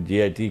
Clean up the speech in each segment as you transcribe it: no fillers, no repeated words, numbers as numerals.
JIT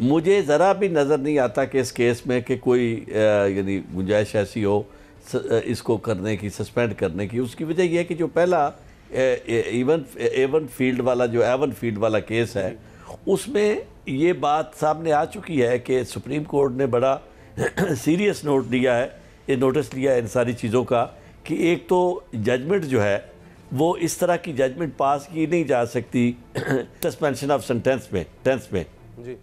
مجھے ذرا بھی نظر نہیں آتا کہ اس کیس میں کہ کوئی یعنی گنجائش ایسی ہو اس کو کرنے کی، سسپینڈ کرنے کی۔ اس کی وجہ یہ ہے کہ جو پہلا ایون فیلڈ والا کیس ہے، اس میں یہ بات سامنے آ چکی ہے کہ سپریم کورٹ نے بڑا سیریس نوٹس لیا ہے ان ساری چیزوں کا، کہ ایک تو ججمنٹ جو ہے وہ اس طرح کی ججمنٹ پاس کی نہیں جا سکتی سسپینشن آف سینٹینس میں جی،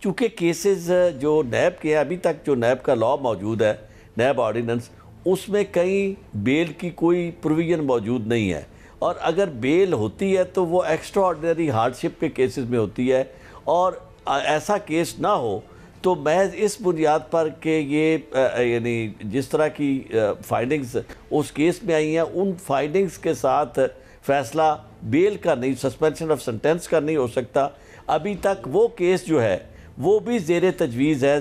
چونکہ کیسز جو نیب کے ہیں، ابھی تک جو نیب کا لاء موجود ہے، نیب آرڈیننس، اس میں کہیں بیل کی کوئی پروویژن موجود نہیں ہے، اور اگر بیل ہوتی ہے تو وہ ایکسٹرا آرڈینری ہارڈشپ کے کیسز میں ہوتی ہے، اور ایسا کیس نہ ہو تو محض اس بنیاد پر کہ یہ یعنی جس طرح کی فائنڈنگز اس کیس میں آئی ہیں، ان فائنڈنگز کے ساتھ فیصلہ بیل کا نہیں، سسپینشن آف سینٹینس کا نہیں ہو سکتا۔ ابھی تک وہ کیس جو ہے وہ بھی زیر تجویز ہے،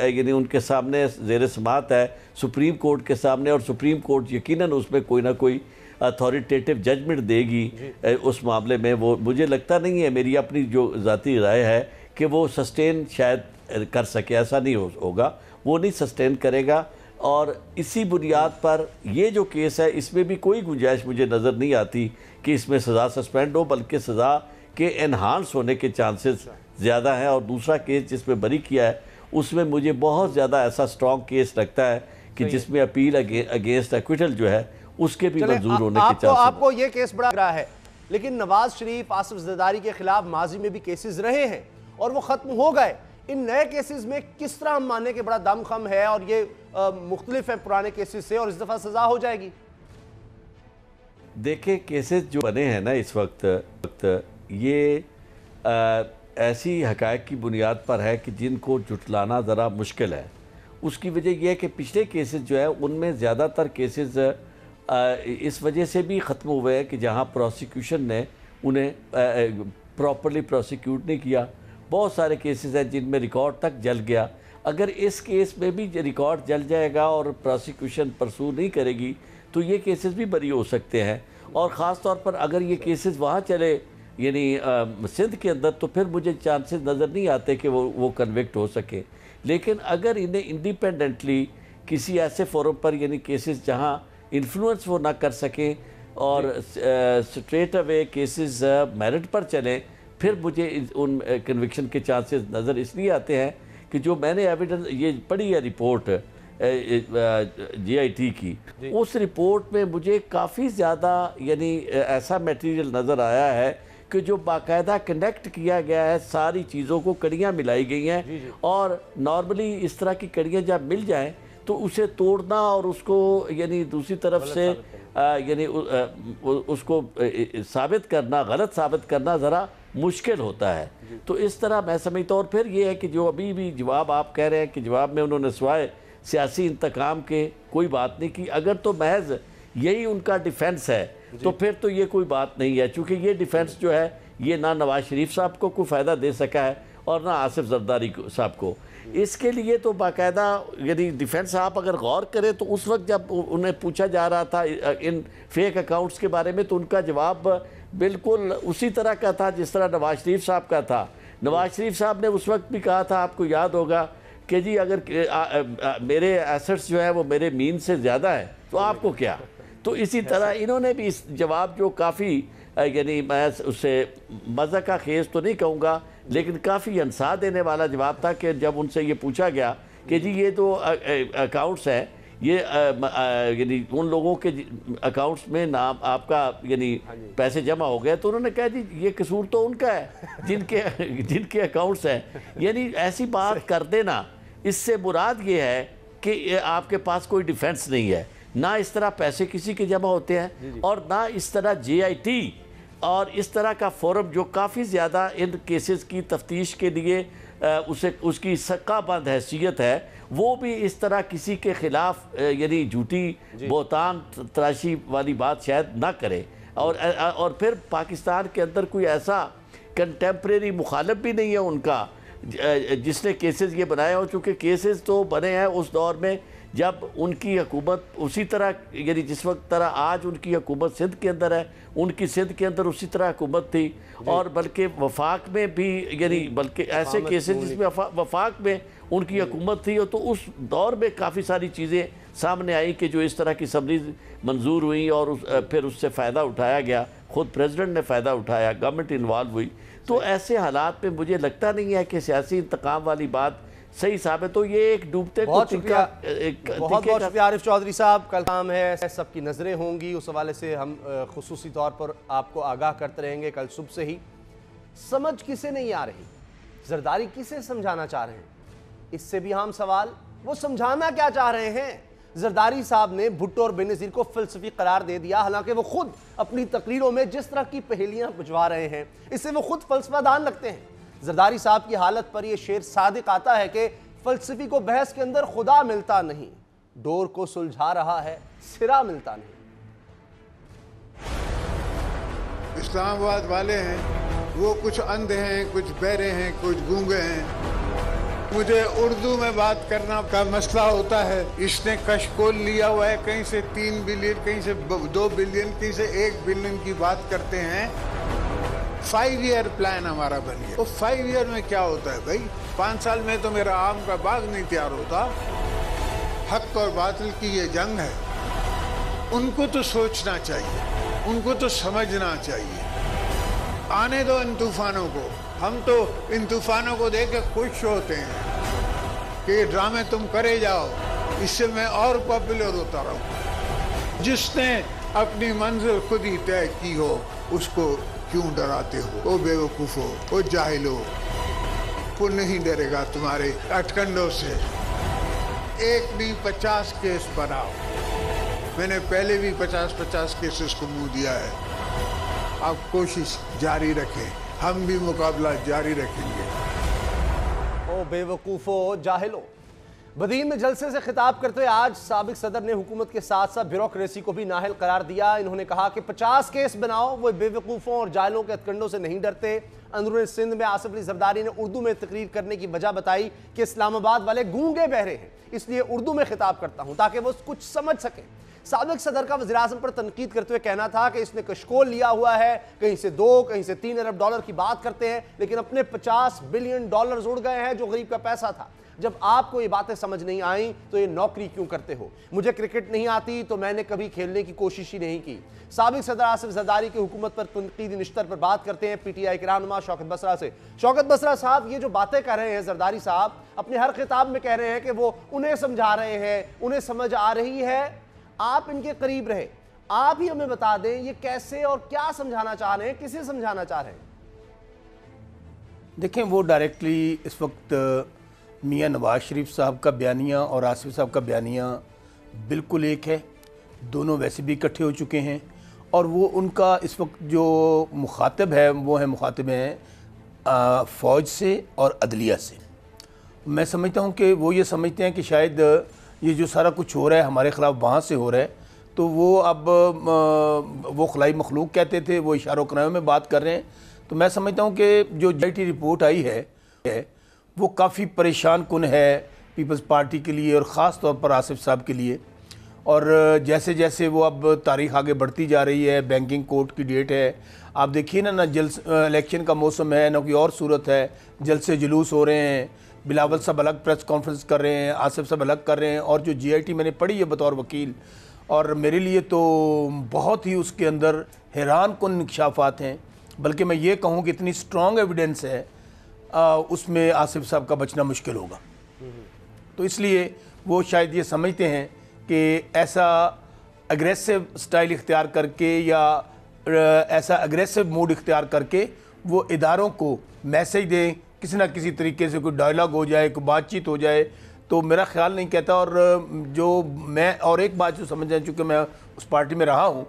یعنی ان کے سامنے زیر سماعت ہے سپریم کورٹ کے سامنے، اور سپریم کورٹ یقیناً اس میں کوئی نہ کوئی اتھارٹیٹیو ججمنٹ دے گی اس معاملے میں۔ وہ مجھے لگتا نہیں ہے، میری اپنی جو ذاتی رائے ہے، کہ وہ سسٹین شاید کر سکے، ایسا نہیں ہوگا، وہ نہیں سسٹین کرے گا۔ اور اسی بنیاد پر یہ جو کیس ہے، اس میں بھی کوئی گنجائش مجھے نظر نہیں آتی کہ اس میں سزا سسپینڈ ہو، بلکہ سزا کے انہانس ہونے کے چانسز زیادہ ہیں۔ اور دوسرا کیس جس میں بری کیا ہے، اس میں مجھے بہت زیادہ ایسا سٹرونگ کیس لگتا ہے کہ جس میں اپیل اگینسٹ ایکویٹل جو ہے اس کے بھی منظور ہونے کے چانسز۔ آپ کو یہ کیس بڑا رہا ہے، لیکن نواز شریف، آصف زرداری کے خلاف ماضی میں بھی کیسز رہے ہیں اور وہ ختم ہو گئے۔ ان نئے کیسز میں کس طرح ہم ماننے کے بڑا دم خم ہے، اور یہ مختلف ہیں پرانے کیسز سے، اور اس دفعہ سزا ہو جائے گی؟ دیکھیں کیسز جو بنے ہیں نا اس وقت یہ ایسی حقائق کی بنیاد پر ہے کہ جن کو جھٹلانا ذرا مشکل ہے۔ اس کی وجہ یہ ہے کہ پچھلے کیسز جو ہے ان میں زیادہ تر کیسز اس وجہ سے بھی ختم ہوئے ہیں کہ جہاں پروسیکیوشن نے انہیں پراپرلی پروسیکیوٹ نہیں کیا۔ بہت سارے کیسز ہیں جن میں ریکارڈ تک جل گیا۔ اگر اس کیس میں بھی ریکارڈ جل جائے گا اور پروسیکیوشن پرسو نہیں کرے گی تو یہ کیسز بھی بری ہو سکتے ہیں، اور خاص طور پر اگر یہ کیسز وہاں چلے یعنی سندھ کے اندر، تو پھر مجھے چانسز نظر نہیں آتے کہ وہ کنوکٹ ہو سکے۔ لیکن اگر انہیں انڈیپینڈنٹلی کسی ایسے فورم پر یعنی کیسز جہاں انفلوئنس وہ نہ کر سکیں اور سٹریٹ اوے کیسز میرٹ پر چلیں، پھر مجھے ان کنوکشن کے چانسز نظر اس لیے آتے ہیں کہ جو میں نے ایویڈنس یہ پڑھی ہے رپورٹ جے آئی ٹی کی، اس رپورٹ میں مجھے کافی زیادہ یعنی ایسا میٹیریل نظر آیا ہے کہ جو باقاعدہ کنیکٹ کیا گیا ہے، ساری چیزوں کو کڑیاں ملائی گئی ہیں، اور نارملی اس طرح کی کڑیاں جب مل جائیں تو اسے توڑنا اور اس کو یعنی دوسری طرف سے یعنی اس کو ثابت کرنا، غلط ثابت کرنا ذرا مشکل ہوتا ہے۔ تو اس طرح میں سمجھتا ہوں۔ اور پھر یہ ہے کہ جو ابھی بھی جواب آپ کہہ رہے ہیں کہ جواب میں انہوں نے سوائے سیاسی انتقام کے کوئی بات نہیں کی، اگر تو محض یہی ان کا ڈیفنس ہے تو پھر تو یہ کوئی بات نہیں ہے، چونکہ یہ ڈیفنس جو ہے یہ نہ نواز شریف صاحب کو کوئی فائدہ دے سکا ہے اور نہ آصف زرداری صاحب کو۔ اس کے لیے تو باقاعدہ یعنی ڈیفنس آپ اگر غور کریں تو اس وقت جب انہیں پوچھا جا رہا تھا ان فیک اکاؤنٹس کے بارے میں، تو ان کا جواب بالکل اسی طرح کا تھا جس طرح نواز شریف صاحب کا تھا۔ نواز شریف صاحب نے اس وقت بھی کہا تھا، آپ کو یاد ہوگا، کہ جی اگر میرے ایسٹس جو ہیں وہ میرے مین سے زیادہ ہیں تو آپ کو کیا۔ تو اسی طرح انہوں نے بھی اس جواب جو کافی یعنی میں اسے مزہ کا خیز تو نہیں کہوں گا، لیکن کافی ہنسا دینے والا جواب تھا کہ جب ان سے یہ پوچھا گیا کہ جی یہ تو اکاؤنٹس ہیں، یہ یعنی ان لوگوں کے اکاؤنٹس میں نام آپ کا یعنی پیسے جمع ہو گئے، تو انہوں نے کہا جی یہ قصور تو ان کا ہے جن کے اکاؤنٹس ہیں۔ یعنی ایسی بات کر دینا، اس سے مراد یہ ہے کہ آپ کے پاس کوئی ڈیفنس نہیں ہے، نہ اس طرح پیسے کسی کے جمع ہوتے ہیں، اور نہ اس طرح جے آئی ٹی اور اس طرح کا فورم جو کافی زیادہ ان کیسز کی تفتیش کے لیے اس کی سکہ بند حیثیت ہے، وہ بھی اس طرح کسی کے خلاف یعنی جھوٹی بہتان تراشی والی بات شاید نہ کرے۔ اور پھر پاکستان کے اندر کوئی ایسا کنٹمپریری مخالف بھی نہیں ہے ان کا جس نے کیسز یہ بنائے ہوں، چونکہ کیسز تو بنے ہیں اس دور میں جب ان کی حکومت اسی طرح یعنی جس وقت طرح آج ان کی حکومت سندھ کے اندر ہے، ان کی سندھ کے اندر اسی طرح حکومت تھی، اور بلکہ وفاق میں بھی یعنی بلکہ ایسے کیسز جس میں وفاق میں ان کی حکومت تھی، تو اس دور میں کافی ساری چیزیں سامنے آئی کہ جو اس طرح کی اسمبلی منظور ہوئی اور پھر اس سے فائدہ اٹھایا گیا، خود پریزیڈنٹ نے فائدہ اٹھایا، گورنمنٹ انوالو ہوئی. تو ایسے حالات میں مجھے لگتا نہیں ہے کہ سیاسی انتقام والی بات صحیح صاحب ہے. تو یہ ایک ڈوبتے بہت شکریہ عارف چودھری صاحب. کل کام ہے، سب کی نظریں ہوں گی، اس حوالے سے ہم خصوصی طور پر آپ کو آگاہ کرتے رہیں گے. کل صبح سے ہی سمجھ کسے نہیں آ رہی، زرداری کسے سمجھانا چاہ رہے ہیں، اس سے بھی ہم سوال، وہ سمجھانا کیا چاہ رہے ہیں. زرداری صاحب نے بھٹو اور بینظیر کو فلسفی قرار دے دیا، حالانکہ وہ خود اپنی تقریروں میں جس طرح کی پہیلیاں بجوا رہے ہیں اس سے وہ خود فلسفہ دان لگتے ہیں. زرداری صاحب کی حالت پر یہ شعر صادق آتا ہے کہ فلسفی کو بحث کے اندر خدا ملتا نہیں، ڈور کو سلجھا رہا ہے سرا ملتا نہیں. اسلام آباد والے ہیں وہ کچھ اندھے ہیں، کچھ بہرے ہیں، کچھ گونگے ہیں. مجھے اردو میں بات کرنا کا مسئلہ ہوتا ہے. اس نے کشکول لیا ہوا ہے، کہیں سے 3 بلین، کہیں سے 2 بلین، کہیں سے 1 بلین کی بات کرتے ہیں. 5 ایئر پلان ہمارا بن گیا. تو 5 ایئر میں کیا ہوتا ہے بھائی؟ 5 سال میں تو میرا آم کا باغ نہیں تیار ہوتا. حق اور باطل کی یہ جنگ ہے. ان کو تو سوچنا چاہیے، ان کو تو سمجھنا چاہیے. آنے دو ان طوفانوں کو. ہم تو ان طوفانوں کو دیکھ کے خوش ہوتے ہیں کہ یہ ڈرامے تم کرے جاؤ، اس سے میں اور پاپولر ہوتا رہوں. جس نے اپنی منزل خود ہی طے کی ہو اس کو کیوں ڈراتے ہو؟ او بے وقوفو، او جاہلو، وہ نہیں ڈرے گا تمہارے اٹکنڈوں سے. 1 نہیں 50 کیس بناؤ. میں نے پہلے بھی 50 کیسز کو منہ دیا ہے. آپ کوشش جاری رکھیں، ہم بھی مقابلہ جاری رکھیں گے. او بے وقوفو، جاہلو. بدین میں جلسے سے خطاب کرتے ہوئے آج سابق صدر نے حکومت کے ساتھ ساتھ بیوروکریسی کو بھی نااہل قرار دیا. انہوں نے کہا کہ 50 کیس بناؤ، وہ بے وقوفوں اور جاہلوں کے ہتھکنڈوں سے نہیں ڈرتے. اندرون سندھ میں آصف علی زرداری نے اردو میں تقریر کرنے کی وجہ بتائی کہ اسلام آباد والے گونگے بہرے ہیں، اس لیے اردو میں خطاب کرتا ہوں تاکہ وہ کچھ سمجھ سکیں. سابق صدر کا وزیراعظم پر تنقید کرتے ہوئے کہنا تھا کہ اس نے کشکول لیا ہوا ہے، کہیں سے 2 کہیں سے 3 ارب ڈالر کی بات کرتے ہیں، لیکن اپنے 50 بلین ڈالر اڑ گئے ہیں جو غریب کا پیسہ تھا. جب آپ کو یہ باتیں سمجھ نہیں آئیں تو یہ نوکری کیوں کرتے ہو؟ مجھے کرکٹ نہیں آتی تو میں نے کبھی کھیلنے کی کوشش ہی نہیں کی. سابق صدر آصف زرداری کی حکومت پر تنقیدی نشتر پر بات کرتے ہیں پی ٹی آئی کے رہنما شوکت بسرا سے. شوکت بسرا صاحب، یہ جو باتیں کر رہے ہیں زرداری صاحب، اپنے ہر خطاب میں کہہ رہے ہیں کہ وہ انہیں سمجھا رہے ہیں، انہیں سمجھ آ رہی ہے. آپ ان کے قریب رہے، آپ ہی ہمیں بتا دیں یہ کیسے اور کیا سمجھانا چاہ رہے ہیں، کسے سمجھانا چاہ رہے ہیں؟ دیکھیں، وہ ڈائریکٹلی اس وقت میاں نواز شریف صاحب کا بیانیہ اور آصف صاحب کا بیانیہ بالکل ایک ہے. دونوں ویسے بھی اکٹھے ہو چکے ہیں، اور وہ ان کا اس وقت جو مخاطب ہے وہ مخاطب ہیں فوج سے اور عدلیہ سے. میں سمجھتا ہوں کہ وہ یہ سمجھتے ہیں کہ شاید یہ جو سارا کچھ ہو رہا ہے ہمارے خلاف وہاں سے ہو رہا ہے، تو وہ اب وہ خلائی مخلوق کہتے تھے، وہ اشاروں کنایوں میں بات کر رہے ہیں. تو میں سمجھتا ہوں کہ جو جی ٹی رپورٹ آئی ہے وہ کافی پریشان کن ہے پیپلز پارٹی کے لیے، اور خاص طور پر آصف صاحب کے لیے. اور جیسے جیسے وہ اب تاریخ آگے بڑھتی جا رہی ہے، بینکنگ کورٹ کی ڈیٹ ہے، آپ دیکھیے نہ الیکشن کا موسم ہے، نہ کوئی اور صورت ہے، جلسے جلوس ہو رہے ہیں. بلاول صاحب الگ پریس کانفرنس کر رہے ہیں، آصف صاحب الگ کر رہے ہیں. اور جو جی آئی ٹی میں نے پڑھی ہے بطور وکیل، اور میرے لیے تو بہت ہی اس کے اندر حیران کن انکشافات ہیں. بلکہ میں یہ کہوں کہ اتنی سٹرونگ ایویڈنس ہے، اس میں آصف صاحب کا بچنا مشکل ہوگا. تو اس لیے وہ شاید یہ سمجھتے ہیں کہ ایسا اگریسو سٹائل اختیار کر کے یا ایسا اگریسو موڈ اختیار کر کے وہ اداروں کو میسیج دیں، کسی نہ کسی طریقے سے کوئی ڈائلاگ ہو جائے، کوئی بات چیت ہو جائے. تو میرا خیال نہیں کہتا. اور جو میں اور ایک بات جو سمجھ جائیں، چونکہ میں اس پارٹی میں رہا ہوں،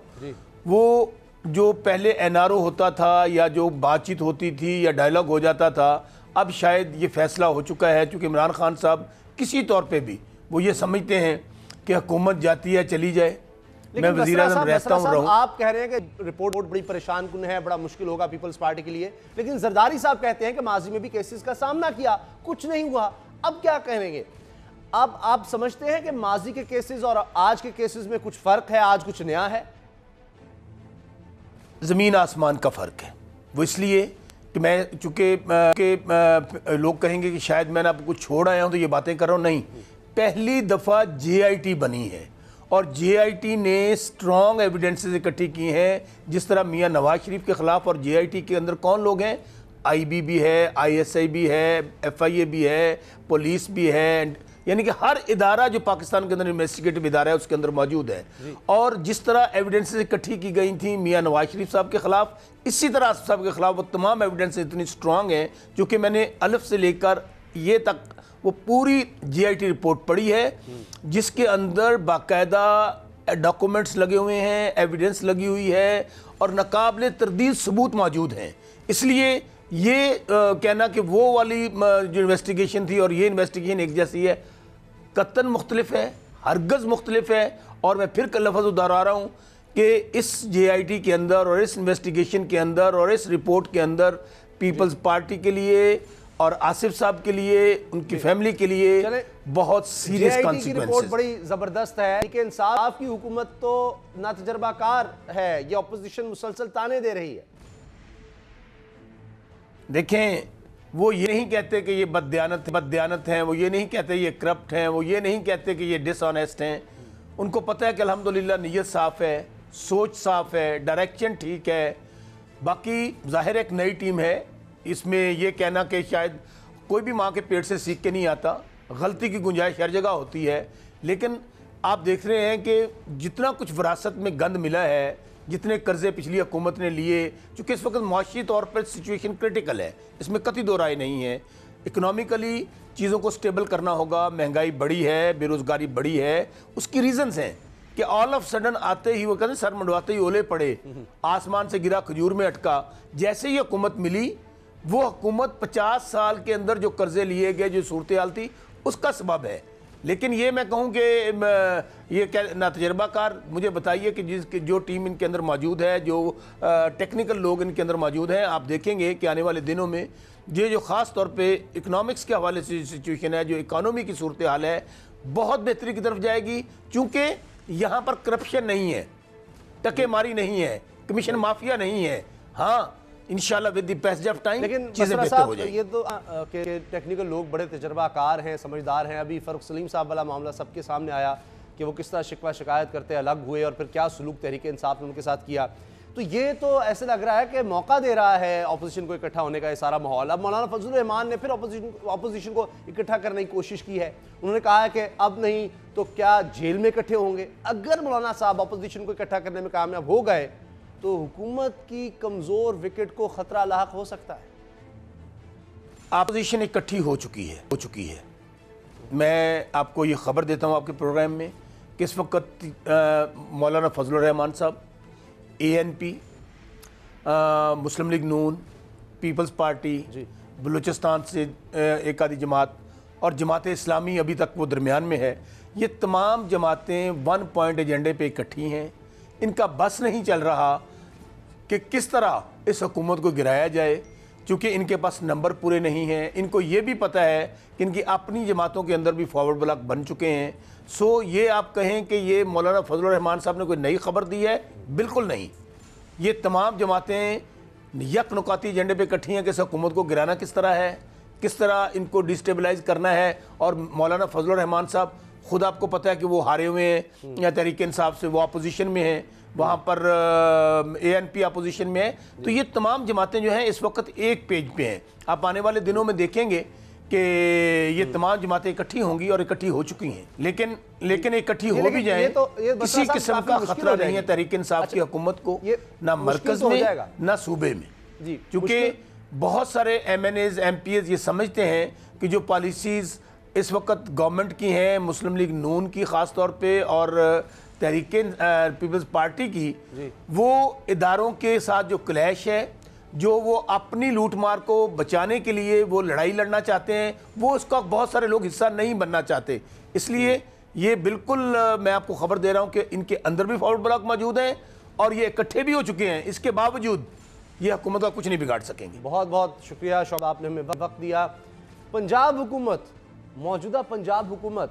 وہ جو پہلے این آر او ہوتا تھا یا جو بات چیت ہوتی تھی یا ڈائلاگ ہو جاتا تھا، اب شاید یہ فیصلہ ہو چکا ہے. چونکہ عمران خان صاحب کسی طور پہ بھی وہ یہ سمجھتے ہیں کہ حکومت جاتی ہے چلی جائے، میں وزیر اعظم رہتا ہوں رہوں. آپ کہہ رہے ہیں کہ رپورٹ بڑی پریشان کن ہے، بڑا مشکل ہوگا پیپلز پارٹی کے لیے، لیکن زرداری صاحب کہتے ہیں کہ ماضی میں بھی کیسز کا سامنا کیا، کچھ نہیں ہوا، اب کیا کہیں گے؟ اب آپ سمجھتے ہیں کہ ماضی کے کیسز اور آج کے کیسز میں کچھ فرق ہے, آج کچھ نیا ہے؟ زمین آسمان کا فرق ہے. وہ اس لیے کہ میں چونکہ لوگ کہیں گے کہ شاید میں نے آپ کو چھوڑ آیا ہوں تو یہ باتیں کر رہا ہوں. نہیں, پہلی دفعہ جے آئی ٹی بنی ہے اور جے آئی ٹی نے سٹرونگ ایویڈنسز اکٹھی کی ہیں. جس طرح میاں نواز شریف کے خلاف, اور جے آئی ٹی کے اندر کون لوگ ہیں, آئی بی بھی ہے, آئی ایس آئی بھی ہے, ایف آئی اے بھی ہے, پولیس بھی ہے, یعنی کہ ہر ادارہ جو پاکستان کے اندر انویسٹیگیٹو ادارہ ہے اس کے اندر موجود ہے. اور جس طرح ایویڈنسز اکٹھی کی گئی تھیں میاں نواز شریف صاحب کے خلاف, اسی طرح آصف صاحب کے خلاف وہ تمام ایویڈنس اتنی سٹرونگ ہیں جو کہ میں نے الف سے لے کر یہ تک وہ پوری جے آئی ٹی رپورٹ پڑھی ہے, جس کے اندر باقاعدہ ڈاکومنٹس لگے ہوئے ہیں, ایویڈنس لگی ہوئی ہے اور ناقابل تردید ثبوت موجود ہیں. اس لیے یہ کہنا کہ وہ والی جو انویسٹیگیشن تھی اور یہ انویسٹیگیشن ایک جیسی ہے, قطعاً مختلف ہے, ہرگز مختلف ہے. اور میں پھر لفظ دہرا رہا ہوں کہ اس جے آئی ٹی کے اندر اور اس انویسٹیگیشن کے اندر اور اس رپورٹ کے اندر پیپلز پارٹی کے لیے اور آصف صاحب کے لیے, ان کی فیملی کے لیے بہت سیریس کانسیکوینسز. کی رپورٹ بڑی زبردست ہے کہ انصاف کی حکومت تو نا تجربہ کار ہے, یہ اپوزیشن مسلسل تانے دے رہی ہے. دیکھیں, وہ یہ نہیں کہتے کہ یہ بددیانت ہیں, وہ یہ نہیں کہتے یہ کرپٹ ہیں, وہ یہ نہیں کہتے کہ یہ ڈس آنیسٹ ہیں. ان کو پتہ ہے کہ الحمدللہ نیت صاف ہے, سوچ صاف ہے, ڈائریکشن ٹھیک ہے. باقی ظاہر ایک نئی ٹیم ہے, اس میں یہ کہنا کہ شاید کوئی بھی ماں کے پیٹ سے سیکھ کے نہیں آتا, غلطی کی گنجائش ہر جگہ ہوتی ہے. لیکن آپ دیکھ رہے ہیں کہ جتنا کچھ وراثت میں گند ملا ہے, جتنے قرضے پچھلی حکومت نے لیے, چونکہ اس وقت معاشی طور پر سچویشن کرٹیکل ہے, اس میں قطعی دو رائے نہیں ہے. اکنامیکلی چیزوں کو سٹیبل کرنا ہوگا, مہنگائی بڑی ہے, بے روزگاری بڑی ہے. اس کی ریزنز ہیں کہ آل آف سڈن آتے ہی وہ کہتے ہیں سر منڈواتے ہی اولے پڑے, آسمان سے گرا کھجور میں اٹکا. جیسے ہی حکومت ملی, وہ حکومت 50 سال کے اندر جو قرضے لیے گئے, جو صورتحال تھی, اس کا سبب ہے. لیکن یہ میں کہوں کہ یہ ناتجربہ کار مجھے بتائیے کہ جو ٹیم ان کے اندر موجود ہے, جو ٹیکنیکل لوگ ان کے اندر موجود ہیں, آپ دیکھیں گے کہ آنے والے دنوں میں یہ جو خاص طور پہ اکنامکس کے حوالے سے سچویشن ہے, جو اکانومی کی صورتحال ہے, بہت بہتری کی طرف جائے گی. چونکہ یہاں پر کرپشن نہیں ہے, ٹکے ماری نہیں ہے, کمیشن مافیا نہیں ہے. ہاں انشاءاللہ with the passage of time چیزیں بہتر ہو جائیں. یہ تو کہ ٹیکنیکل لوگ بڑے تجربہ کار ہیں, سمجھدار ہیں. ابھی فاروق سلیم صاحب والا معاملہ سب کے سامنے آیا کہ وہ کس طرح شکوہ شکایت کرتے الگ ہوئے اور پھر کیا سلوک تحریک انصاف نے ان کے ساتھ کیا. تو یہ تو ایسے لگ رہا ہے کہ موقع دے رہا ہے اپوزیشن کو اکٹھا ہونے کا یہ سارا ماحول. اب مولانا فضل الرحمان نے پھر اپوزیشن کو اکٹھا کرنے کی کوشش کی ہے. انہوں نے کہا ہے کہ اب نہیں تو کیا جیل میں اکٹھے ہوں گے. اگر مولانا صاحب اپوزیشن کو اکٹھا کرنے میں کامیاب ہو گئے تو حکومت کی کمزور وکٹ کو خطرہ لاحق ہو سکتا ہے. اپوزیشن اکٹھی ہو چکی ہے. میں آپ کو یہ خبر دیتا ہوں آپ کے پروگرام میں کہ اس وقت مولانا فضل الرحمان صاحب, اے این پی, مسلم لیگ نون, پیپلز پارٹی, بلوچستان سے ایک آدھی جماعت اور جماعت اسلامی ابھی تک وہ درمیان میں ہے, یہ تمام جماعتیں 1 پوائنٹ ایجنڈے پہ اکٹھی ہیں. ان کا بس نہیں چل رہا کہ کس طرح اس حکومت کو گرایا جائے, چونکہ ان کے پاس نمبر پورے نہیں ہیں. ان کو یہ بھی پتہ ہے کہ ان کی اپنی جماعتوں کے اندر بھی فارورڈ بلاک بن چکے ہیں. سو یہ آپ کہیں کہ یہ مولانا فضل الرحمان صاحب نے کوئی نئی خبر دی ہے, بالکل نہیں. یہ تمام جماعتیں یک نکاتی ایجنڈے پہ اکٹھی ہیں کہ اس حکومت کو گرانا کس طرح ہے, کس طرح ان کو ڈسٹیبلائز کرنا ہے. اور مولانا فضل الرحمان صاحب خود آپ کو پتہ ہے کہ وہ ہارے ہوئے ہیں یا تحریک انصاف سے, وہ اپوزیشن میں ہیں, وہاں پر اے این پی اپوزیشن میں ہے. تو یہ تمام جماعتیں جو ہیں اس وقت ایک پیج پہ ہیں. آپ آنے والے دنوں میں دیکھیں گے کہ یہ تمام جماعتیں اکٹھی ہوں گی اور اکٹھی ہو چکی ہیں. لیکن اکٹھی ہو بھی جائیں, کسی قسم کا خطرہ نہیں ہے تحریک انصاف کی حکومت کو, نہ مرکز میں نہ صوبے میں. کیونکہ بہت سارے MNAs, MPAs یہ سمجھتے ہیں کہ جو پالیسیز اس وقت گورنمنٹ کی ہیں, مسلم لیگ نون کی خاص طور پہ اور تحریک پیپلز پارٹی کی, وہ اداروں کے ساتھ جو کلیش ہے, جو وہ اپنی لوٹ مار کو بچانے کے لیے وہ لڑائی لڑنا چاہتے ہیں, وہ اس کا بہت سارے لوگ حصہ نہیں بننا چاہتے. اس لیے یہ بالکل میں آپ کو خبر دے رہا ہوں کہ ان کے اندر بھی فارورڈ بلاک موجود ہیں اور یہ اکٹھے بھی ہو چکے ہیں. اس کے باوجود یہ حکومت کا کچھ نہیں بگاڑ سکیں گے. بہت بہت شکریہ شعیب, آپ نے ہمیں وقت دیا. پنجاب حکومت, موجودہ پنجاب حکومت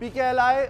PKLI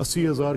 80,000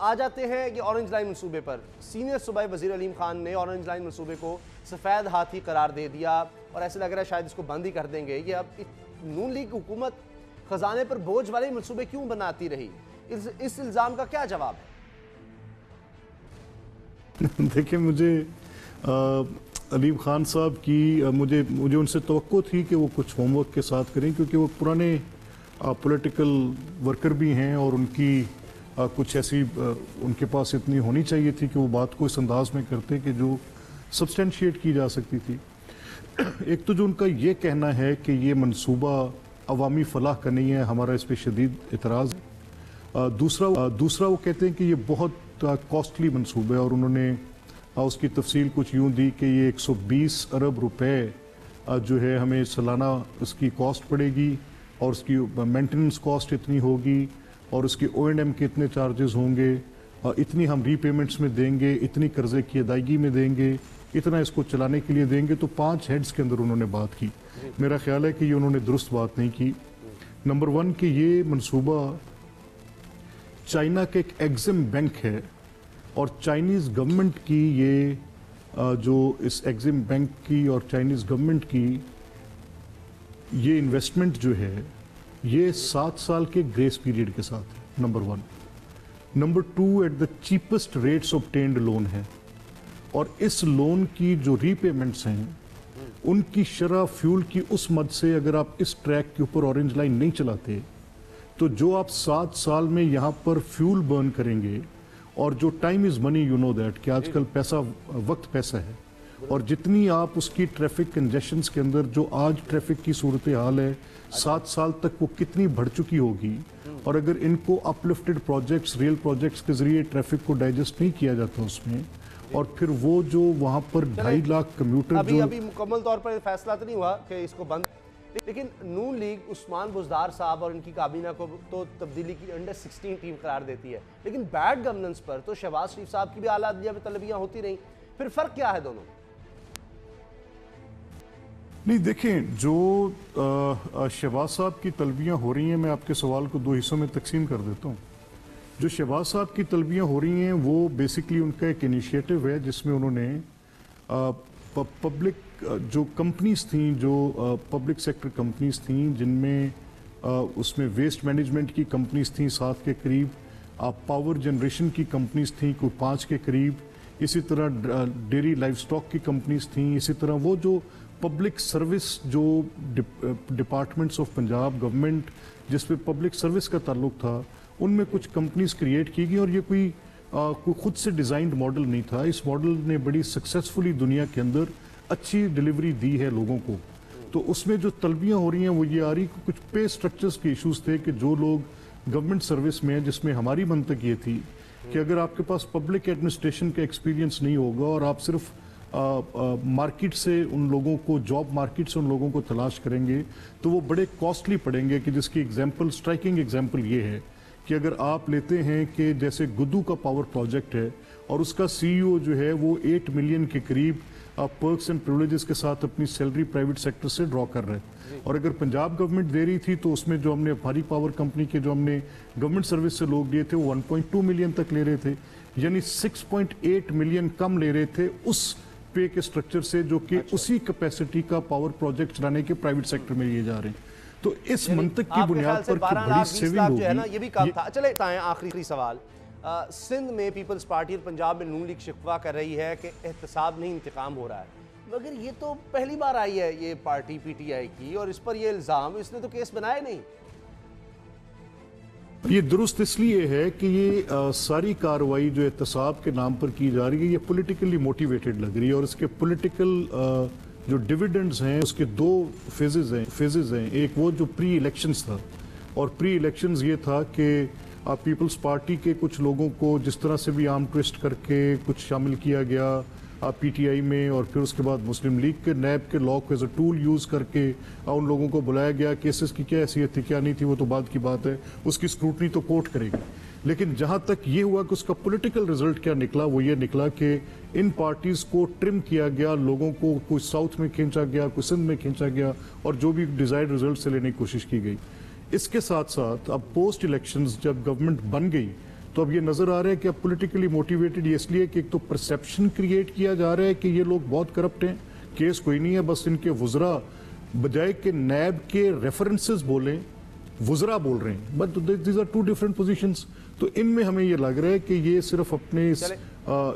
آ جاتے ہیں کہ اورنج لائن منصوبے پر. سینئر صوبائی وزیر علیم خان نے اورنج لائن منصوبے کو سفید ہاتھی قرار دے دیا اور ایسے لگ رہا ہے شاید اس کو بند ہی کر دیں گے. یہ اب نون لیگ حکومت خزانے پر بوجھ والے منصوبے کیوں بناتی رہی؟ اس الزام کا کیا جواب ہے؟ دیکھیں مجھے علیم خان صاحب کی مجھے ان سے توقع تھی کہ وہ کچھ ہوم ورک کے ساتھ کریں، کیونکہ وہ پرانے پولیٹیکل ورکر بھی ہیں اور ان کی کچھ ایسی ان کے پاس اتنی ہونی چاہیے تھی کہ وہ بات کو اس انداز میں کرتے کہ جو سبسٹینشیٹ کی جا سکتی تھی. ایک تو جو ان کا یہ کہنا ہے کہ یہ منصوبہ عوامی فلاح کا نہیں ہے، ہمارا اس پہ شدید اعتراض ہے. دوسرا وہ کہتے ہیں کہ یہ بہت کاسٹلی منصوبہ ہے اور انہوں نے اس کی تفصیل کچھ یوں دی کہ یہ 120 ارب روپے جو ہے ہمیں سالانہ اس کی کاسٹ پڑے گی اور اس کی مینٹیننس کاسٹ اتنی ہوگی اور اس کی O&M کے اتنے چارجز ہوں گے، اتنی ہم ری پیمنٹس میں دیں گے، اتنی قرضے کی ادائیگی میں دیں گے، اتنا اس کو چلانے کے لیے دیں گے. تو 5 ہیڈز کے اندر انہوں نے بات کی. میرا خیال ہے کہ یہ انہوں نے درست بات نہیں کی. نمبر 1 کہ یہ منصوبہ چائنا کے ایک ایگزم بینک ہے اور چائنیز گورنمنٹ کی یہ جو اس ایگزم بینک کی اور چائنیز گورنمنٹ کی یہ انویسٹمنٹ جو ہے یہ 7 سال کے گریس پیریڈ کے ساتھ ہے. Number 1. Number 2 at the cheapest rates obtained loan ہے اور اس لون کی جو ری پیمنٹس ہیں ان کی شرح فیول کی اس مد سے اگر آپ اس ٹریک کے اوپر اورنج لائن نہیں چلاتے تو جو آپ 7 سال میں یہاں پر فیول برن کریں گے اور جو time is money you know that کہ آج کل پیسہ وقت پیسہ ہے اور جتنی آپ اس کی ٹریفک کنجیشنز کے اندر جو آج ٹریفک کی صورتحال ہے 7 سال تک وہ کتنی بڑھ چکی ہوگی اور اگر ان کو اپلفٹڈ پروجیکٹس ریل پروجیکٹس کے ذریعے ٹریفک کو ڈائجسٹ نہیں کیا جاتا اس میں اور پھر وہ جو وہاں پر 2.5 لاکھ کمیوٹر ابھی مکمل طور پر فیصلہ تو نہیں ہوا کہ اس کو بند، لیکن نون لیگ عثمان بزدار صاحب اور ان کی کابینہ کو تو تبدیلی کی انڈر 16 ٹیم قرار دیتی ہے، لیکن بیڈ گورننس پر تو شہباز شریف صاحب کی بھی اعلیٰ عدلیہ میں طلبیاں ہوتی رہیں. پھر فرق کیا ہے دونوں؟ نہیں دیکھیں، جو شہباز صاحب کی طلبیاں ہو رہی ہیں، میں آپ کے سوال کو 2 حصوں میں تقسیم کر دیتا ہوں. جو شہباز صاحب کی طلبیاں ہو رہی ہیں وہ بیسیکلی ان کا ایک انیشیٹو ہے جس میں انہوں نے پبلک جو کمپنیز تھیں، جو پبلک سیکٹر کمپنیز تھیں جن میں اس میں ویسٹ مینجمنٹ کی کمپنیز تھیں 7 کے قریب، پاور جنریشن کی کمپنیز تھیں کوئی 5 کے قریب، اسی طرح ڈیری لائف سٹاک کی کمپنیز تھیں، اسی طرح وہ جو پبلک سروس جو ڈپارٹمنٹس آف پنجاب گورنمنٹ جس پہ پبلک سروس کا تعلق تھا ان میں کچھ کمپنیز کریٹ کی گئی اور یہ کوئی خود سے ڈیزائنڈ ماڈل نہیں تھا. اس ماڈل نے بڑی سکسیسفلی دنیا کے اندر اچھی ڈیلیوری دی ہے لوگوں کو. تو اس میں جو طلبیاں ہو رہی ہیں وہ یہ آ رہی کہ کچھ پے سٹرکچرز کے ایشوز تھے کہ جو لوگ گورنمنٹ سروس میں ہیں، جس میں ہماری منطق یہ تھی کہ اگر آپ کے پاس پبلک ایڈمنسٹریشن کا ایکسپیرینس نہیں ہوگا اور آپ صرف مارکیٹ سے ان لوگوں کو جاب مارکیٹ سے ان لوگوں کو تلاش کریں گے تو وہ بڑے کاسٹلی پڑیں گے. کہ جس کی ایگزامپل اسٹرائکنگ ایگزامپل یہ ہے کہ اگر آپ لیتے ہیں کہ جیسے گدو کا پاور پروجیکٹ ہے اور اس کا CEO جو ہے وہ 8 ملین کے قریب پرکس اینڈ پریولیجز کے ساتھ اپنی سیلری پرائیویٹ سیکٹر سے ڈرا کر رہے ہیں اور اگر پنجاب گورنمنٹ دے رہی تھی تو اس میں جو ہم نے بھاری پاور کمپنی کے جو ہم نے گورنمنٹ سروس سے لوگ لیے تھے وہ 1.2 ملین تک لے رہے تھے، یعنی 6.8 ملین کم لے رہے تھے اس پے کے سٹرکچر سے جو کہ اسی کیپیسٹی کا پاور پروجیکٹ چلانے کے پرائیویٹ سیکٹر میں لیے جا رہے ہیں. تو اس منطق کی بنیاد پر بڑی سیونگ ہوگی. جو ہے نا یہ بھی کام تھا. چلے تائیں آخری سوال، سندھ میں پیپلز پارٹی اور پنجاب میں نون لیگ شکوہ کر رہی ہے کہ احتساب نہیں انتقام ہو رہا ہے، مگر یہ تو پہلی بار آئی ہے یہ پارٹی PTI کی اور اس پر یہ الزام، اس نے تو کیس بنائے نہیں. یہ درست اس لیے ہے کہ یہ ساری کارروائی جو احتساب کے نام پر کی جا رہی ہے یہ پولیٹیکلی موٹیویٹڈ لگ رہی ہے اور اس کے پولیٹیکل جو ڈیویڈنڈز ہیں اس کے 2 فیزز ہیں. ایک وہ جو پری الیکشنز تھا اور پری الیکشنز یہ تھا کہ پیپلز پارٹی کے کچھ لوگوں کو جس طرح سے بھی آرم ٹویسٹ کر کے کچھ شامل کیا گیا PTI میں اور پھر اس کے بعد مسلم لیگ کے نیب کے لاء کو ایز اے ٹول یوز کر کے ان لوگوں کو بلایا گیا. کیسز کی کیا حیثیت تھی کیا نہیں تھی وہ تو بعد کی بات ہے، اس کی اسکروٹنی تو کورٹ کرے گی. لیکن جہاں تک یہ ہوا کہ اس کا پولیٹیکل رزلٹ کیا نکلا وہ یہ نکلا کہ ان پارٹیز کو ٹرم کیا گیا، لوگوں کو کوئی ساؤتھ میں کھینچا گیا، کوئی سندھ میں کھینچا گیا اور جو بھی ڈیزائرڈ رزلٹ سے لینے کی کوشش کی گئی. اس کے ساتھ ساتھ اب پوسٹ الیکشنز جب گورنمنٹ بن گئی تو اب یہ نظر آ رہا ہے کہ اب پولیٹیکلی موٹیویٹڈ یہ اس لیے کہ ایک تو پرسیپشن کریٹ کیا جا رہا ہے کہ یہ لوگ بہت کرپٹ ہیں، کیس کوئی نہیں ہے، بس ان کے وزراء بجائے کہ نیب کے ریفرنسز بولیں وزراء بول رہے ہیں، but these are two different positions. تو ان میں ہمیں یہ لگ رہا ہے کہ یہ صرف اپنے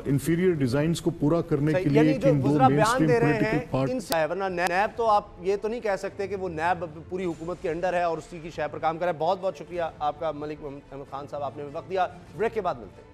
انفیریئر ڈیزائنز کو پورا کرنے کے لیے کہ ان دو مین سٹریم پولیٹیکل پارٹ، ورنہ نیب تو آپ یہ تو نہیں کہہ سکتے کہ وہ نیب پوری حکومت کے انڈر ہے اور اسی کی شے پر کام کر رہا ہے. بہت بہت شکریہ آپ کا ملک احمد خان صاحب، آپ نے وقت دیا. بریک کے بعد ملتے ہیں.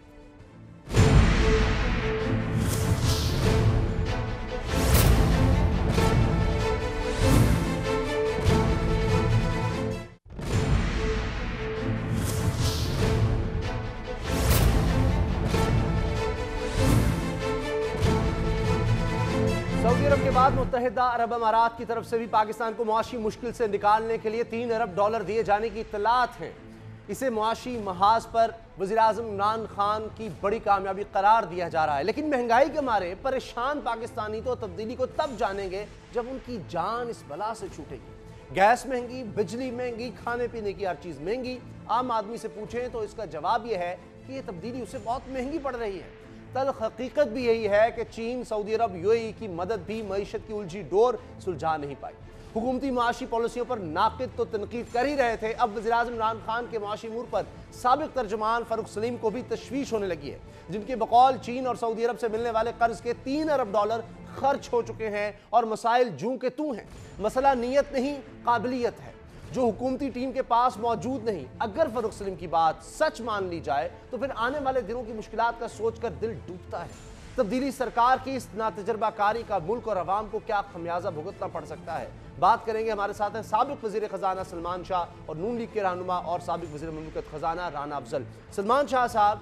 سعودی عرب کے بعد متحدہ عرب امارات کی طرف سے بھی پاکستان کو معاشی مشکل سے نکالنے کے لیے $3 ارب دیے جانے کی اطلاعات ہیں. اسے معاشی محاذ پر وزیراعظم عمران خان کی بڑی کامیابی قرار دیا جا رہا ہے. لیکن مہنگائی کے مارے پریشان پاکستانی تو تبدیلی کو تب جانیں گے جب ان کی جان اس بلا سے چھوٹے گی. گیس مہنگی، بجلی مہنگی، کھانے پینے کی ہر چیز مہنگی. عام آدمی سے پوچھیں تو اس کا جواب یہ ہے کہ یہ تبدیلی اسے بہت مہنگی پڑ رہی ہے. تلخ حقیقت بھی یہی ہے کہ چین، سعودی عرب، UAE کی مدد بھی معیشت کی الجھی ڈور سلجھا نہیں پائی. حکومتی معاشی پالیسیوں پر ناقد تو تنقید کر ہی رہے تھے، اب وزیراعظم عمران خان کے معاشی امور پر سابق ترجمان فاروق سلیم کو بھی تشویش ہونے لگی ہے، جن کے بقول چین اور سعودی عرب سے ملنے والے قرض کے $3 ارب خرچ ہو چکے ہیں اور مسائل جوں کے توں ہیں. مسئلہ نیت نہیں، قابلیت ہے جو حکومتی ٹیم کے پاس موجود نہیں. اگر فاروق سلیم کی بات سچ مان لی جائے تو پھر آنے والے دنوں کی مشکلات کا سوچ کر دل ڈوبتا ہے. تبدیلی سرکار کی اس ناتجربہ کاری کا ملک اور عوام کو کیا خمیازہ بھگتنا پڑ سکتا ہے. بات کریں گے، ہمارے ساتھ ہیں سابق وزیر خزانہ سلمان شاہ اور نون لیگ کے رہنما اور سابق وزیر مملکت خزانہ رانا افضل. سلمان شاہ صاحب،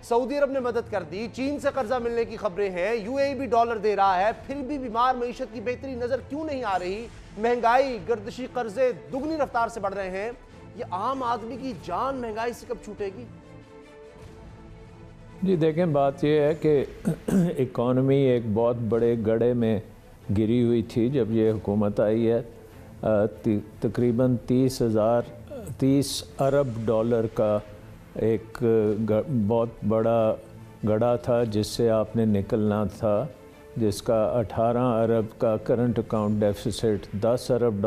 سعودی عرب نے مدد کر دی، چین سے قرضہ ملنے کی خبریں ہیں، UAE بھی $1 دے رہا ہے، پھر بھی بیمار معیشت کی بہتری نظر کیوں نہیں آ رہی؟ مہنگائی، گردشی قرضے دگنی رفتار سے بڑھ رہے ہیں. یہ عام آدمی کی جان مہنگائی سے کب چھوٹے گی؟ جی دیکھیں، بات یہ ہے کہ اکانومی ایک بہت بڑے گڑھے میں گری ہوئی تھی جب یہ حکومت آئی ہے. تقریباً $30 ارب کا ایک بہت بڑا گڑھا تھا جس سے آپ نے نکلنا تھا، جس کا 18 ارب کا کرنٹ اکاؤنٹ ڈیفیسٹ، $10 ارب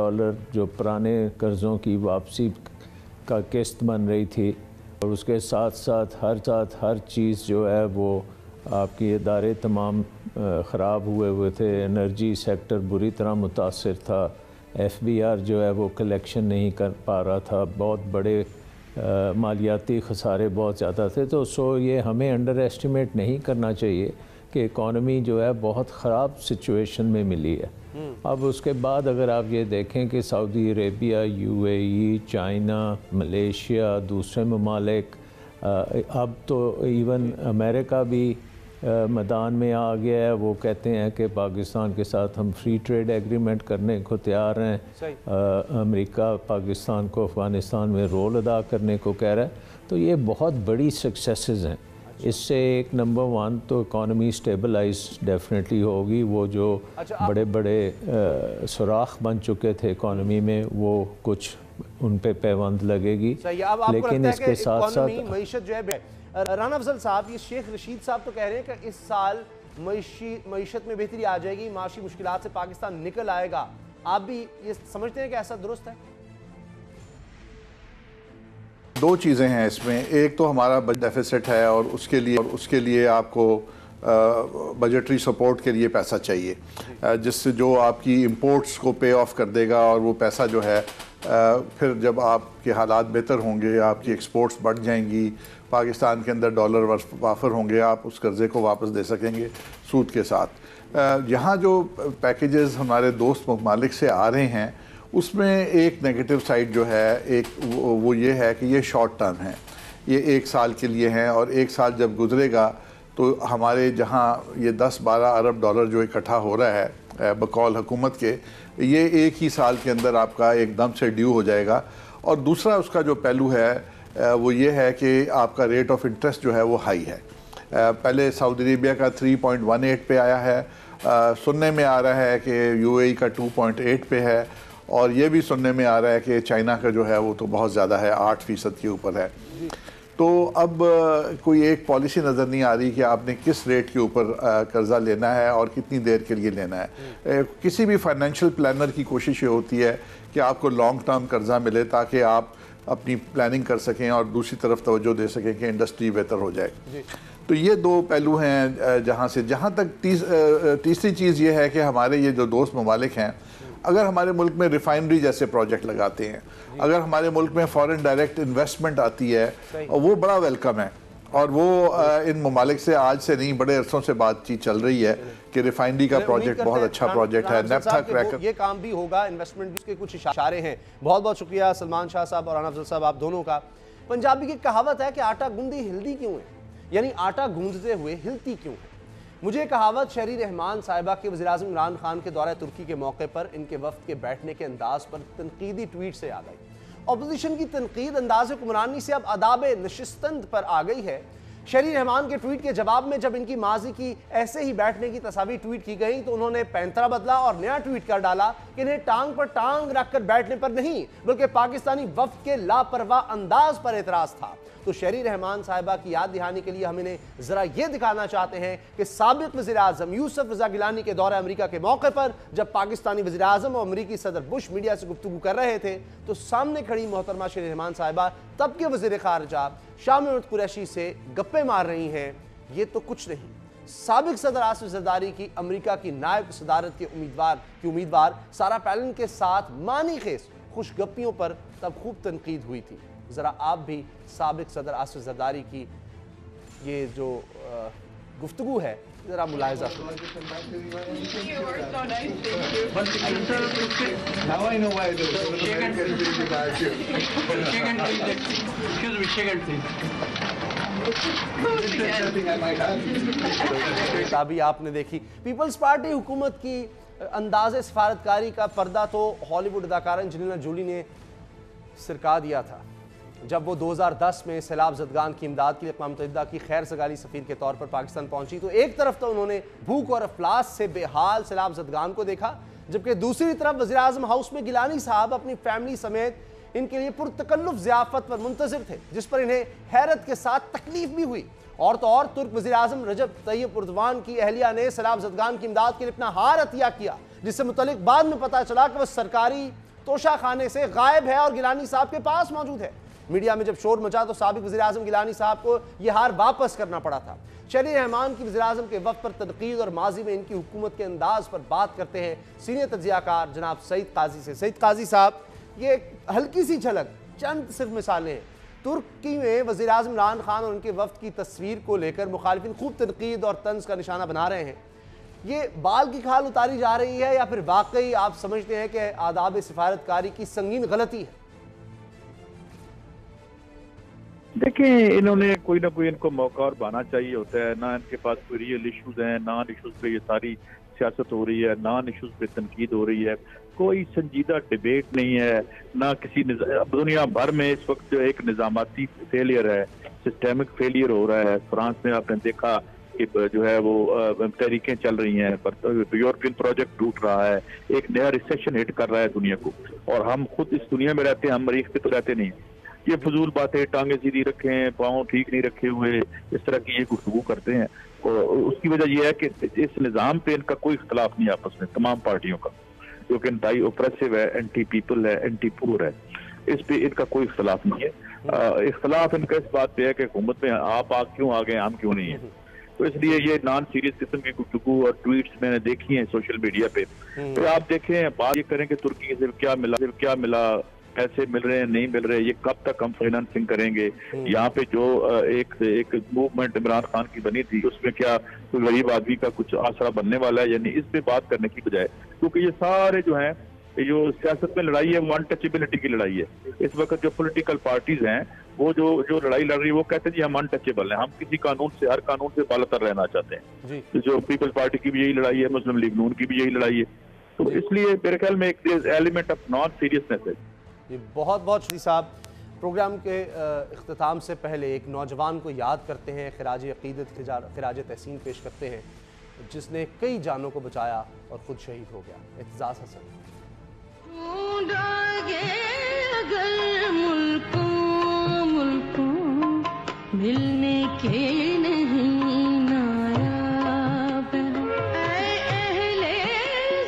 جو پرانے قرضوں کی واپسی کا قسط بن رہی تھی، اور اس کے ساتھ ساتھ ہر چیز جو ہے وہ آپ کی ادارے تمام خراب ہوئے تھے. انرجی سیکٹر بری طرح متاثر تھا، FBR جو ہے وہ کلیکشن نہیں کر پا رہا تھا، بہت بڑے مالیاتی خسارے بہت زیادہ تھے. تو یہ ہمیں انڈر ایسٹیمیٹ نہیں کرنا چاہیے کہ اکانومی جو ہے بہت خراب سچویشن میں ملی ہے. اب اس کے بعد اگر آپ یہ دیکھیں کہ سعودی عربیہ، UAE، چائنا، ملیشیا، دوسرے ممالک، اب تو ایون امریکہ بھی میدان میں آ گیا ہے. وہ کہتے ہیں کہ پاکستان کے ساتھ ہم فری ٹریڈ ایگریمنٹ کرنے کو تیار ہیں. امریکہ پاکستان کو افغانستان میں رول ادا کرنے کو کہہ رہا ہے. تو یہ بہت بڑی سکسیسز ہیں. اس سے ایک نمبر 1 تو اکانومی سٹیبلائز ڈیفینیٹلی ہوگی. وہ جو بڑے بڑے سوراخ بن چکے تھے اکانومی میں وہ کچھ ان پہ پیوند لگے گی. لیکن اس کے ساتھ ساتھ معیشت جو ہے، رانا افضل صاحب، یہ شیخ رشید صاحب تو کہہ رہے ہیں کہ اس سال معیشت میں بہتری آ جائے گی، معاشی مشکلات سے پاکستان نکل آئے گا. آپ بھی یہ سمجھتے ہیں کہ ایسا درست ہے؟ دو چیزیں ہیں اس میں. ایک تو ہمارا بجٹ ڈیفیسٹ ہے اور اس کے لیے آپ کو بجٹری سپورٹ کے لیے پیسہ چاہیے، جس سے جو آپ کی امپورٹس کو پے آف کر دے گا، اور وہ پیسہ جو ہے پھر جب آپ کے حالات بہتر ہوں گے، آپ کی ایکسپورٹس بڑھ جائیں گی، پاکستان کے اندر ڈالر وافر ہوں گے، آپ اس قرضے کو واپس دے سکیں گے سود کے ساتھ. یہاں جو پیکیجز ہمارے دوست ممالک سے آ رہے ہیں، اس میں ایک نیگیٹو سائڈ جو ہے وہ یہ ہے کہ یہ شارٹ ٹرم ہیں، یہ 1 سال کے لیے ہیں، اور 1 سال جب گزرے گا تو ہمارے جہاں یہ $10-12 ارب جو اکٹھا ہو رہا ہے بقول حکومت کے، یہ 1 ہی سال کے اندر آپ کا ایک دم سے ڈیو ہو جائے گا. اور دوسرا اس کا جو پہلو ہے وہ یہ ہے کہ آپ کا ریٹ آف انٹرسٹ جو ہے وہ ہائی ہے. پہلے سعودی عربیہ کا 3.18 پہ آیا ہے، سننے میں آ رہا ہے کہ UAE کا 2.8 پہ ہے، اور یہ بھی سننے میں آ رہا ہے کہ چائنا کا جو ہے وہ تو بہت زیادہ ہے، 8% کے اوپر ہے. تو اب کوئی ایک پالیسی نظر نہیں آ رہی کہ آپ نے کس ریٹ کے اوپر قرضہ لینا ہے اور کتنی دیر کے لیے لینا ہے. کسی بھی فائنینشیل پلانر کی کوشش یہ ہوتی ہے کہ آپ کو لانگ ٹرم قرضہ ملے تاکہ آپ اپنی پلاننگ کر سکیں اور دوسری طرف توجہ دے سکیں کہ انڈسٹری بہتر ہو جائے. تو یہ دو پہلو ہیں جہاں تک تیسری چیز یہ ہے کہ ہمارے یہ جو دوست ممالک ہیں اگر ہمارے ملک میں ریفائنری جیسے پروجیکٹ لگاتے ہیں, اگر ہمارے ملک میں فورن ڈائریکٹ انویسٹمنٹ آتی ہے, وہ بڑا ویلکم ہے. اور وہ ان ممالک سے آج سے نہیں بڑے عرصوں سے بات چیت چل رہی ہے کہ ریفائنری کا پروجیکٹ بہت اچھا پروجیکٹ ہے. نیپتھا کریکر یہ کام بھی ہوگا, انویسٹمنٹ بھی اس کے کچھ اشارے ہیں. بہت بہت شکریہ سلمان شاہ صاحب اور رانا افضل صاحب آپ دونوں کا. پنجابی کی کہاوت ہے کہ آٹا گوندی ہلدی کیوں ہے, یعنی آٹا گوندتے ہوئے ہلتی کیوں ہے. مجھے کہاوت شہری رحمان صاحبہ کے وزیراعظم عمران خان کے دورہ ترکی کے موقع پر ان کے وفد کے بیٹھنے کے انداز پر تنقیدی ٹویٹ سے آ گئی. اپوزیشن کی تنقید انداز حکمرانی سے اب آداب نشستند پر آ گئی ہے. شہری رحمان کے ٹویٹ کے جواب میں جب ان کی ماضی کی ایسے ہی بیٹھنے کی تصاویر ٹویٹ کی گئیں تو انہوں نے پینترا بدلا اور نیا ٹویٹ کر ڈالا کہ انہیں ٹانگ پر ٹانگ رکھ کر بیٹھنے پر نہیں بلکہ پاکستانی وفد کے لاپرواہ انداز پر اعتراض تھا. تو شہری رحمان صاحبہ کی یاد دہانی کے لیے ہم انہیں ذرا یہ دکھانا چاہتے ہیں کہ سابق وزیراعظم یوسف رضا گیلانی کے دورہ امریکہ کے موقع پر جب پاکستانی وزیراعظم اور امریکی صدر بش میڈیا سے گفتگو کر رہے تھے تو سامنے کھڑی محترمہ شہری رحمان صاحبہ تب کے وزیر خارجہ شاہ محمود قریشی سے گپے مار رہی ہیں. یہ تو کچھ نہیں. سابق صدر آصف زرداری کی امریکہ کی نائب صدارت کے امیدوار سارا پیلن کے ساتھ معنی خیز خوش گپیوں پر تب خوب تنقید ہوئی تھی. ذرا آپ بھی سابق صدر آصف زرداری کی یہ جو گفتگو ہے ذرا ملاحظہ بھی آپ نے دیکھی. پیپلز پارٹی حکومت کی انداز سفارتکاری کا پردہ تو ہالی ووڈ اداکارہ انجلینا جولی نے سرکا دیا تھا جب وہ 2010 میں سیلاب زدگان کی امداد کے لیے اقوام متحدہ کی خیر سگالی سفیر کے طور پر پاکستان پہنچی. تو ایک طرف تو انہوں نے بھوک اور افلاس سے بے حال سیلاب زدگان کو دیکھا, جبکہ دوسری طرف وزیراعظم ہاؤس میں گیلانی صاحب اپنی فیملی سمیت ان کے لیے پرتکلف ضیافت پر منتظر تھے جس پر انہیں حیرت کے ساتھ تکلیف بھی ہوئی. اور تو اور ترک وزیراعظم رجب طیب اردوان کی اہلیہ نے سیلاب زدگان کی امداد کے لیے اپنا ہار عطیہ کیا, جس سے متعلق بعد میں پتہ چلا کہ وہ سرکاری توشہ خانے سے غائب ہے اور گیلانی صاحب کے پاس موجود ہے. میڈیا میں جب شور مچا تو سابق وزیراعظم گیلانی صاحب کو یہ ہار واپس کرنا پڑا تھا. شہری رحمان کی وزیراعظم کے وفد پر تنقید اور ماضی میں ان کی حکومت کے انداز پر بات کرتے ہیں سینئر تجزیہ کار جناب سعید قاضی سے. سعید قاضی صاحب, یہ ہلکی سی جھلک, چند صرف مثالیں ہیں. ترکی میں وزیراعظم عمران خان اور ان کے وفد کی تصویر کو لے کر مخالفین خوب تنقید اور طنز کا نشانہ بنا رہے ہیں. یہ بال کی کھال اتاری جا رہی ہے یا پھر واقعی آپ سمجھتے ہیں کہ آداب سفارتکاری کی سنگین غلطی ہے؟ دیکھیں, انہوں نے کوئی نہ کوئی ان کو موقع اور بہانا چاہیے ہوتا ہے. نہ ان کے پاس کوئی ریئل ایشوز ہیں, نان ایشوز پہ یہ ساری سیاست ہو رہی ہے, نان ایشوز پہ تنقید ہو رہی ہے. کوئی سنجیدہ ڈیبیٹ نہیں ہے, نہ کسی دنیا بھر میں اس وقت جو ایک نظاماتی فیلئر ہے, سسٹمک فیلئر ہو رہا ہے. فرانس میں آپ نے دیکھا کہ جو ہے وہ تحریکیں چل رہی ہیں, یورپین پروجیکٹ ٹوٹ رہا ہے, ایک نیا ریسیشن ہٹ کر رہا ہے دنیا کو, اور ہم خود اس دنیا میں رہتے ہیں, ہم مریخ پہ تو رہتے نہیں. یہ فضول باتیں, ٹانگیں سیدھی رکھیں, پاؤں ٹھیک نہیں رکھے ہوئے, اس طرح کی یہ گفتگو کرتے ہیں. اس کی وجہ یہ ہے کہ اس نظام پہ ان کا کوئی اختلاف نہیں آپس میں, تمام پارٹیوں کا, جو کہ انتہائی اوپریسو ہے, اینٹی پیپل ہے, اینٹی پور ہے. اس پہ ان کا کوئی اختلاف نہیں ہے. اختلاف ان کا اس بات پہ ہے کہ حکومت میں آپ کیوں آ گئے, ہم کیوں نہیں ہیں. تو اس لیے یہ نان سیریس قسم کی گفتگو اور ٹویٹس میں نے دیکھی ہیں سوشل میڈیا پہ. تو آپ دیکھیں, بات یہ کریں کہ ترکی سے کیا ملا, پیسے مل رہے ہیں, نہیں مل رہے, یہ کب تک ہم فائنانسنگ کریں گے. یہاں پہ جو ایک موومنٹ عمران خان کی بنی تھی, اس میں کیا کوئی غریب آدمی کا کچھ آسرا بننے والا ہے؟ یعنی اس پہ بات کرنے کی بجائے, کیونکہ یہ سارے جو ہیں جو سیاست میں لڑائی ہے وہ انٹچیبلٹی کی لڑائی ہے. اس وقت جو پولیٹیکل پارٹیز ہیں وہ جو لڑائی لڑ رہی ہے وہ کہتے ہیں جی ہم انٹچیبل ہیں, ہم کسی قانون سے, ہر قانون سے بالاتر رہنا چاہتے ہیں. جو پیپلز پارٹی کی بھی یہی لڑائی ہے, مسلم لیگ نون کی بھی یہی لڑائی ہے. تو اس لیے میرے خیال میں ایک ایلیمنٹ آف نان سیریسنس ہے. بہت بہت شریف صاحب. پروگرام کے اختتام سے پہلے ایک نوجوان کو یاد کرتے ہیں, خراج عقیدت, خراج تحسین پیش کرتے ہیں, جس نے کئی جانوں کو بچایا اور خود شہید ہو گیا. اعتزاز حسن. اگر ملکوں ملنے کے نہیں نایاب اے اہل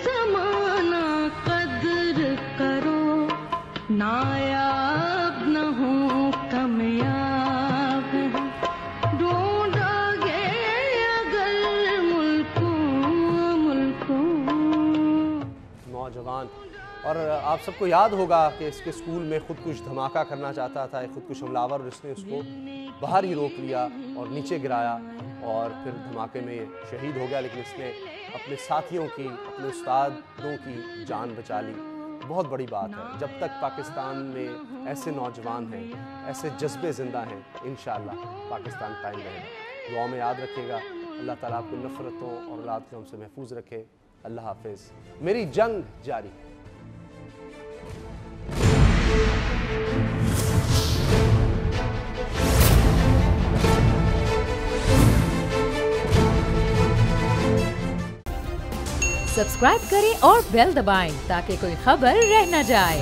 زمانہ قدر کرو نایاب نہ ہو کمیاب ڈھونڈا گے اگر ملکوں نوجوان. اور آپ سب کو یاد ہوگا کہ اس کے اسکول میں خودکش دھماکہ کرنا چاہتا تھا ایک خودکش حملہ آور، اور اس نے اس کو باہر ہی روک لیا اور نیچے گرایا اور پھر دھماکے میں شہید ہو گیا، لیکن اس نے اپنے ساتھیوں کی، اپنے استادوں کی جان بچا لی. بہت بڑی بات ہے. جب تک پاکستان میں ایسے نوجوان ہیں، ایسے جذبے زندہ ہیں، انشاءاللہ پاکستان قائم رہے گا. دعا میں یاد رکھیے گا. اللہ تعالیٰ آپ کو نفرتوں اور اولاد کے غم سے محفوظ رکھے. اللہ حافظ. میری جنگ جاری. سبسکرائب کریں اور بیل دبائیں تاکہ کوئی خبر رہ نہ جائے.